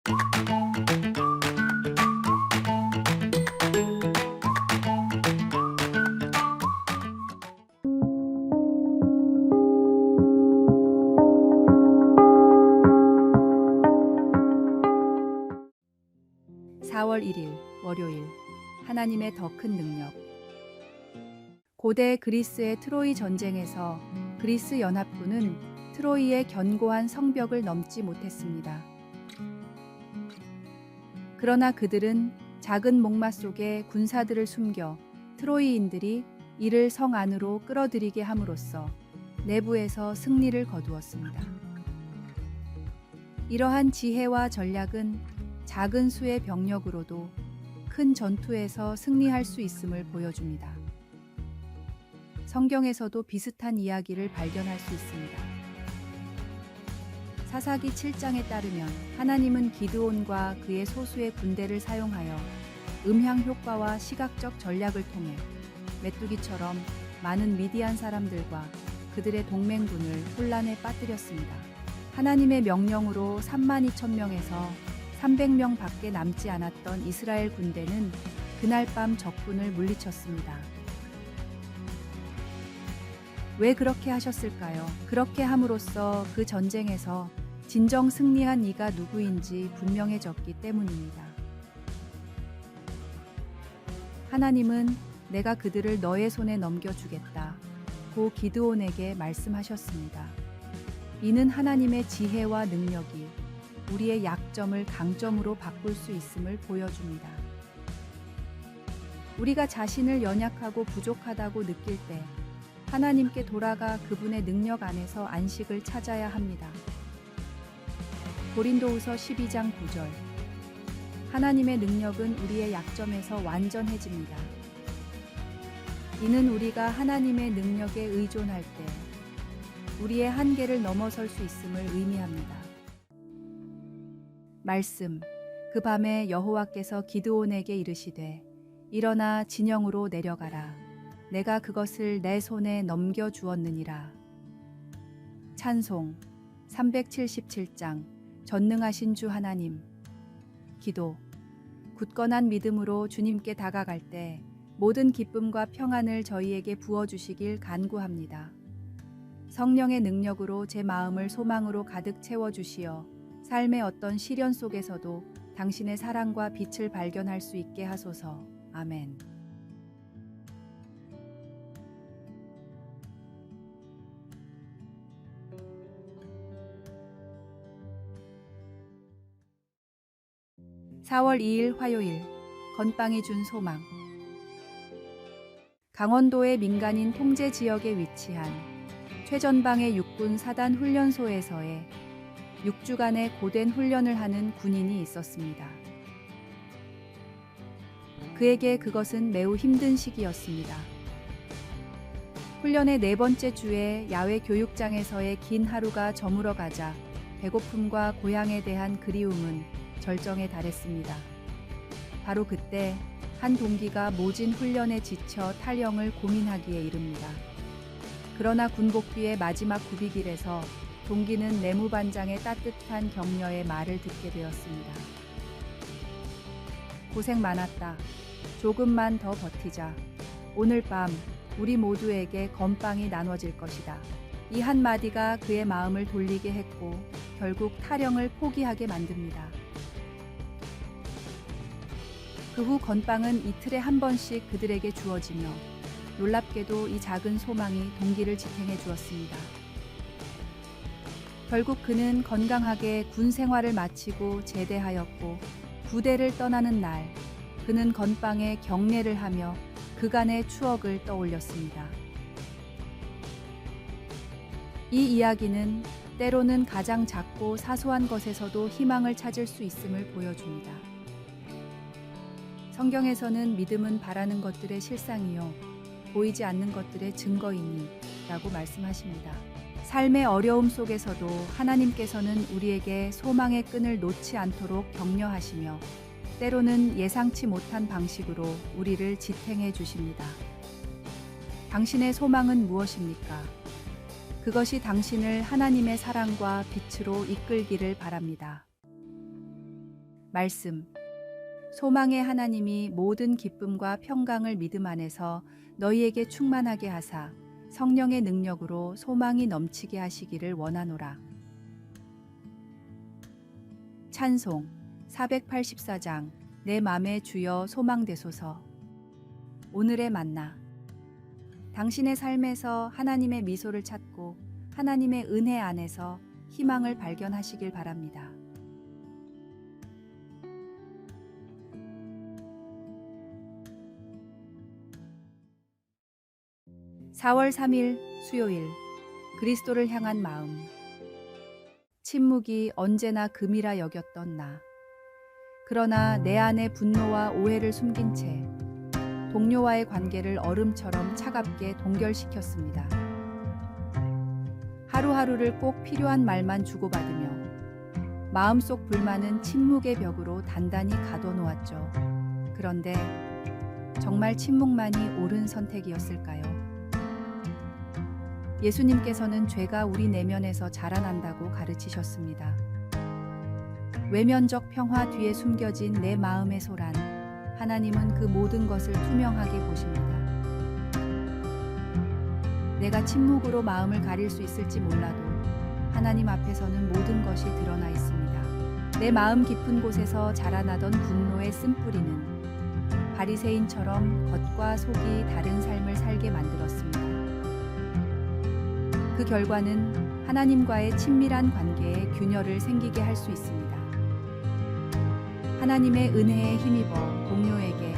4월 1일 월요일 하나님의 더 큰 능력. 고대 그리스의 트로이 전쟁에서 그리스 연합군은 트로이의 견고한 성벽을 넘지 못했습니다. 그러나 그들은 작은 목마 속에 군사들을 숨겨 트로이인들이 이를 성 안으로 끌어들이게 함으로써 내부에서 승리를 거두었습니다. 이러한 지혜와 전략은 작은 수의 병력으로도 큰 전투에서 승리할 수 있음을 보여줍니다. 성경에서도 비슷한 이야기를 발견할 수 있습니다. 사사기 7장에 따르면 하나님은 기드온과 그의 소수의 군대를 사용하여 음향 효과와 시각적 전략을 통해 메뚜기처럼 많은 미디안 사람들과 그들의 동맹군을 혼란에 빠뜨렸습니다. 하나님의 명령으로 32,000명에서 300명 밖에 남지 않았던 이스라엘 군대는 그날 밤 적군을 물리쳤습니다. 왜 그렇게 하셨을까요? 그렇게 함으로써 그 전쟁에서 진정 승리한 이가 누구인지 분명해졌기 때문입니다. 하나님은 내가 그들을 너의 손에 넘겨주겠다 고 기드온에게 말씀하셨습니다. 이는 하나님의 지혜와 능력이 우리의 약점을 강점으로 바꿀 수 있음을 보여줍니다. 우리가 자신을 연약하고 부족하다고 느낄 때 하나님께 돌아가 그분의 능력 안에서 안식을 찾아야 합니다. 고린도후서 12장 9절. 하나님의 능력은 우리의 약점에서 완전해집니다. 이는 우리가 하나님의 능력에 의존할 때 우리의 한계를 넘어설 수 있음을 의미합니다. 말씀. 그 밤에 여호와께서 기드온에게 이르시되 일어나 진영으로 내려가라. 내가 그것을 내 손에 넘겨 주었느니라. 찬송 377장. 전능하신 주 하나님. 기도. 굳건한 믿음으로 주님께 다가갈 때 모든 기쁨과 평안을 저희에게 부어주시길 간구합니다. 성령의 능력으로 제 마음을 소망으로 가득 채워주시어 삶의 어떤 시련 속에서도 당신의 사랑과 빛을 발견할 수 있게 하소서. 아멘. (4월 2일) 화요일 건빵이 준 소망. 강원도의 민간인 통제 지역에 위치한 최전방의 육군 사단 훈련소에서의 6주간의 고된 훈련을 하는 군인이 있었습니다. 그에게 그것은 매우 힘든 시기였습니다. 훈련의 4번째 주에 야외 교육장에서의 긴 하루가 저물어 가자 배고픔과 고향에 대한 그리움은 절정에 달했습니다. 바로 그때 한 동기가 모진 훈련에 지쳐 탈영을 고민하기에 이릅니다. 그러나 군복귀의 마지막 구비길에서 동기는 내무반장의 따뜻한 격려의 말을 듣게 되었습니다. 고생 많았다. 조금만 더 버티자. 오늘 밤 우리 모두에게 건빵이 나눠질 것이다. 이 한마디가 그의 마음을 돌리게 했고 결국 탈영을 포기하게 만듭니다. 그 후 건빵은 이틀에 한 번씩 그들에게 주어지며 놀랍게도 이 작은 소망이 동기를 지탱해 주었습니다. 결국 그는 건강하게 군 생활을 마치고 제대하였고 부대를 떠나는 날 그는 건빵에 경례를 하며 그간의 추억을 떠올렸습니다. 이 이야기는 때로는 가장 작고 사소한 것에서도 희망을 찾을 수 있음을 보여줍니다. 성경에서는 믿음은 바라는 것들의 실상이요 보이지 않는 것들의 증거이니 라고 말씀하십니다. 삶의 어려움 속에서도 하나님께서는 우리에게 소망의 끈을 놓지 않도록 격려하시며 때로는 예상치 못한 방식으로 우리를 지탱해 주십니다. 당신의 소망은 무엇입니까? 그것이 당신을 하나님의 사랑과 빛으로 이끌기를 바랍니다. 말씀. 소망의 하나님이 모든 기쁨과 평강을 믿음 안에서 너희에게 충만하게 하사 성령의 능력으로 소망이 넘치게 하시기를 원하노라. 찬송 484장. 내 맘에 주여 소망되소서. 오늘의 만나. 당신의 삶에서 하나님의 미소를 찾고 하나님의 은혜 안에서 희망을 발견하시길 바랍니다. 4월 3일 수요일. 그리스도를 향한 마음. 침묵이 언제나 금이라 여겼던 나. 그러나 내 안에 분노와 오해를 숨긴 채 동료와의 관계를 얼음처럼 차갑게 동결시켰습니다. 하루하루를 꼭 필요한 말만 주고받으며 마음속 불만은 침묵의 벽으로 단단히 가둬놓았죠. 그런데 정말 침묵만이 옳은 선택이었을까요? 예수님께서는 죄가 우리 내면에서 자라난다고 가르치셨습니다. 외면적 평화 뒤에 숨겨진 내 마음의 소란, 하나님은 그 모든 것을 투명하게 보십니다. 내가 침묵으로 마음을 가릴 수 있을지 몰라도 하나님 앞에서는 모든 것이 드러나 있습니다. 내 마음 깊은 곳에서 자라나던 분노의 쓴뿌리는 바리새인처럼 겉과 속이 다른 삶을 살게 만들었습니다. 그 결과는 하나님과의 친밀한 관계에 균열을 생기게 할 수 있습니다. 하나님의 은혜에 힘입어 동료에게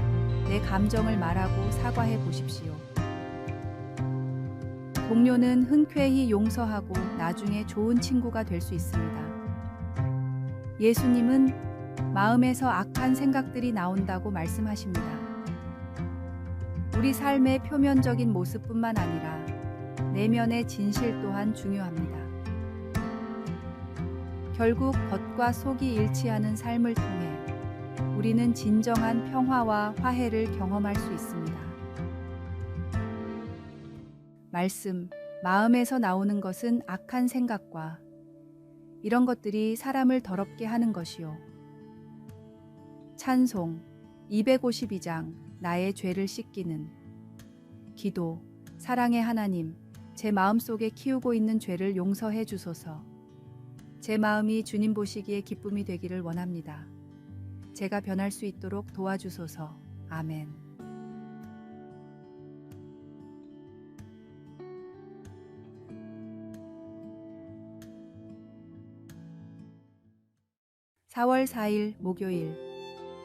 내 감정을 말하고 사과해 보십시오. 동료는 흔쾌히 용서하고 나중에 좋은 친구가 될 수 있습니다. 예수님은 마음에서 악한 생각들이 나온다고 말씀하십니다. 우리 삶의 표면적인 모습뿐만 아니라 내면의 진실 또한 중요합니다. 결국 겉과 속이 일치하는 삶을 통해 우리는 진정한 평화와 화해를 경험할 수 있습니다. 말씀, 마음에서 나오는 것은 악한 생각과 이런 것들이 사람을 더럽게 하는 것이요. 찬송 252장. 나의 죄를 씻기는. 기도. 사랑의 하나님, 제 마음속에 키우고 있는 죄를 용서해 주소서. 제 마음이 주님 보시기에 기쁨이 되기를 원합니다. 제가 변할 수 있도록 도와주소서. 아멘. (4월 4일) 목요일.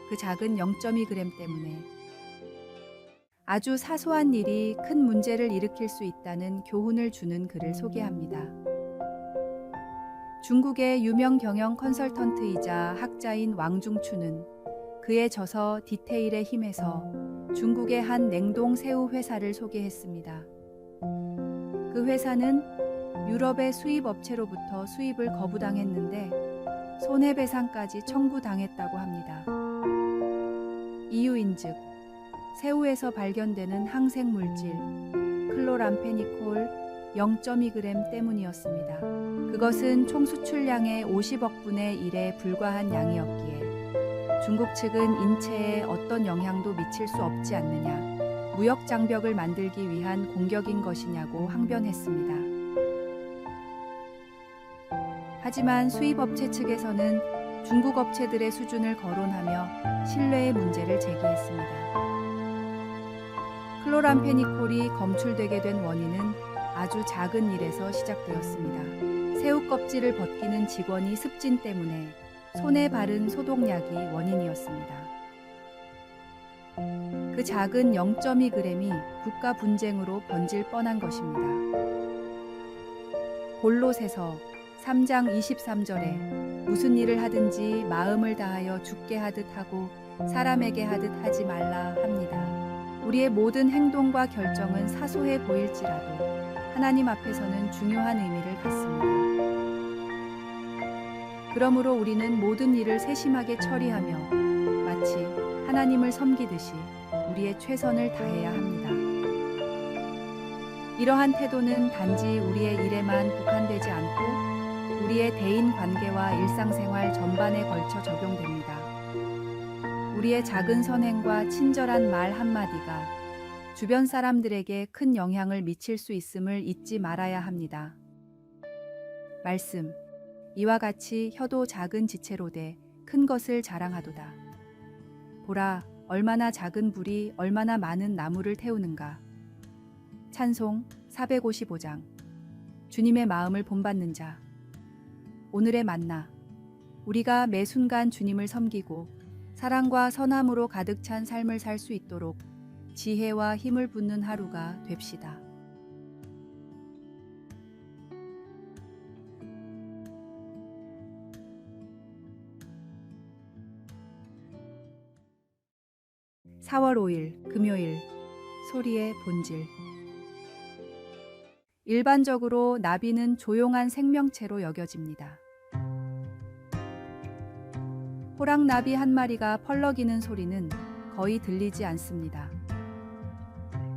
그 작은 0.2g 때문에. 아주 사소한 일이 큰 문제를 일으킬 수 있다는 교훈을 주는 글을 소개합니다. 중국의 유명 경영 컨설턴트이자 학자인 왕중추는 그의 저서 디테일의 힘에서 중국의 한 냉동 새우 회사를 소개했습니다. 그 회사는 유럽의 수입 업체로부터 수입을 거부당했는데 손해배상까지 청구당했다고 합니다. 이유인즉 새우에서 발견되는 항생물질 클로람페니콜 0.2g 때문이었습니다. 그것은 총 수출량의 50억 분의 1에 불과한 양이었기에 중국 측은 인체에 어떤 영향도 미칠 수 없지 않느냐, 무역 장벽을 만들기 위한 공격인 것이냐고 항변했습니다. 하지만 수입업체 측에서는 중국 업체들의 수준을 거론하며 신뢰의 문제를 제기했습니다. 클로람페니콜이 검출되게 된 원인은 아주 작은 일에서 시작되었습니다. 새우 껍질을 벗기는 직원이 습진 때문에 손에 바른 소독약이 원인이었습니다. 그 작은 0.2g이 국가 분쟁으로 번질 뻔한 것입니다. 골로새서 3장 23절에 무슨 일을 하든지 마음을 다하여 주께 하듯 하고 사람에게 하듯 하지 말라 합니다. 우리의 모든 행동과 결정은 사소해 보일지라도 하나님 앞에서는 중요한 의미를 갖습니다. 그러므로 우리는 모든 일을 세심하게 처리하며 마치 하나님을 섬기듯이 우리의 최선을 다해야 합니다. 이러한 태도는 단지 우리의 일에만 국한되지 않고 우리의 대인 관계와 일상생활 전반에 걸쳐 적용됩니다. 우리의 작은 선행과 친절한 말 한마디가 주변 사람들에게 큰 영향을 미칠 수 있음을 잊지 말아야 합니다. 말씀. 이와 같이 혀도 작은 지체로되 큰 것을 자랑하도다. 보라, 얼마나 작은 불이 얼마나 많은 나무를 태우는가. 찬송 455장. 주님의 마음을 본받는 자. 오늘의 만나. 우리가 매 순간 주님을 섬기고 사랑과 선함으로 가득 찬 삶을 살 수 있도록 지혜와 힘을 붓는 하루가 됩시다. (4월 5일) 금요일. 소리의 본질. 일반적으로 나비는 조용한 생명체로 여겨집니다. 호랑나비 한 마리가 펄럭이는 소리는 거의 들리지 않습니다.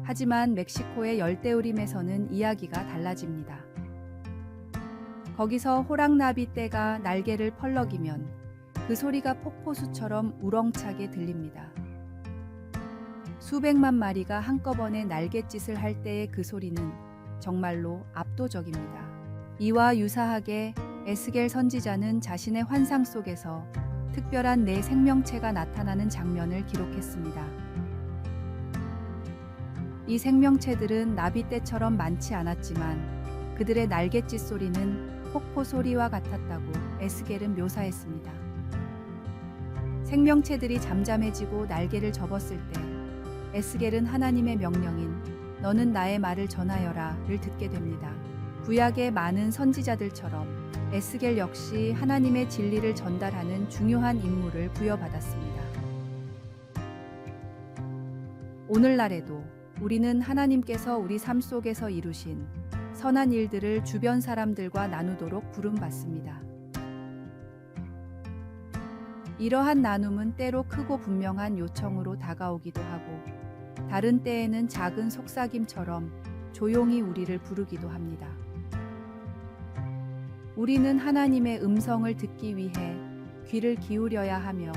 하지만 멕시코의 열대우림에서는 이야기가 달라집니다. 거기서 호랑나비 떼가 날개를 펄럭이면 그 소리가 폭포수처럼 우렁차게 들립니다. 수백만 마리가 한꺼번에 날갯짓을 할 때의 그 소리는 정말로 압도적입니다. 이와 유사하게 에스겔 선지자는 자신의 환상 속에서 특별한 네 생명체가 나타나는 장면을 기록했습니다. 이 생명체들은 나비떼처럼 많지 않았지만 그들의 날갯짓 소리는 폭포 소리와 같았다고 에스겔은 묘사했습니다. 생명체들이 잠잠해지고 날개를 접었을 때 에스겔은 하나님의 명령인 너는 나의 말을 전하여라를 듣게 됩니다. 구약의 많은 선지자들처럼 에스겔 역시 하나님의 진리를 전달하는 중요한 임무를 부여받았습니다. 오늘날에도 우리는 하나님께서 우리 삶 속에서 이루신 선한 일들을 주변 사람들과 나누도록 부름받습니다. 이러한 나눔은 때로 크고 분명한 요청으로 다가오기도 하고 다른 때에는 작은 속삭임처럼 조용히 우리를 부르기도 합니다. 우리는 하나님의 음성을 듣기 위해 귀를 기울여야 하며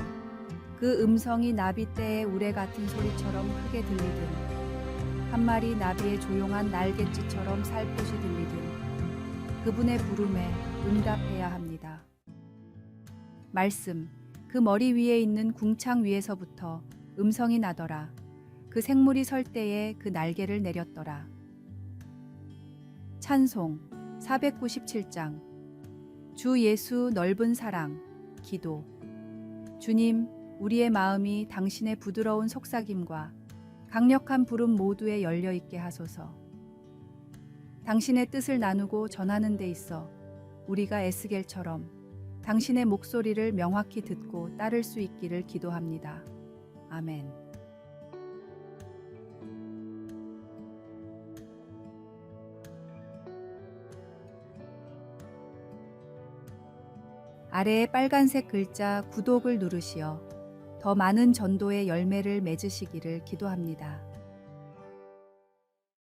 그 음성이 나비떼의 우레 같은 소리처럼 크게 들리든 한 마리 나비의 조용한 날갯짓처럼 살포시 들리든 그분의 부름에 응답해야 합니다. 말씀. 그 머리 위에 있는 궁창 위에서부터 음성이 나더라. 그 생물이 설 때에 그 날개를 내렸더라. 찬송 497장. 주 예수 넓은 사랑. 기도. 주님, 우리의 마음이 당신의 부드러운 속삭임과 강력한 부름 모두에 열려있게 하소서. 당신의 뜻을 나누고 전하는 데 있어 우리가 에스겔처럼 당신의 목소리를 명확히 듣고 따를 수 있기를 기도합니다. 아멘. 아래의 빨간색 글자 구독을 누르시어 더 많은 전도의 열매를 맺으시기를 기도합니다.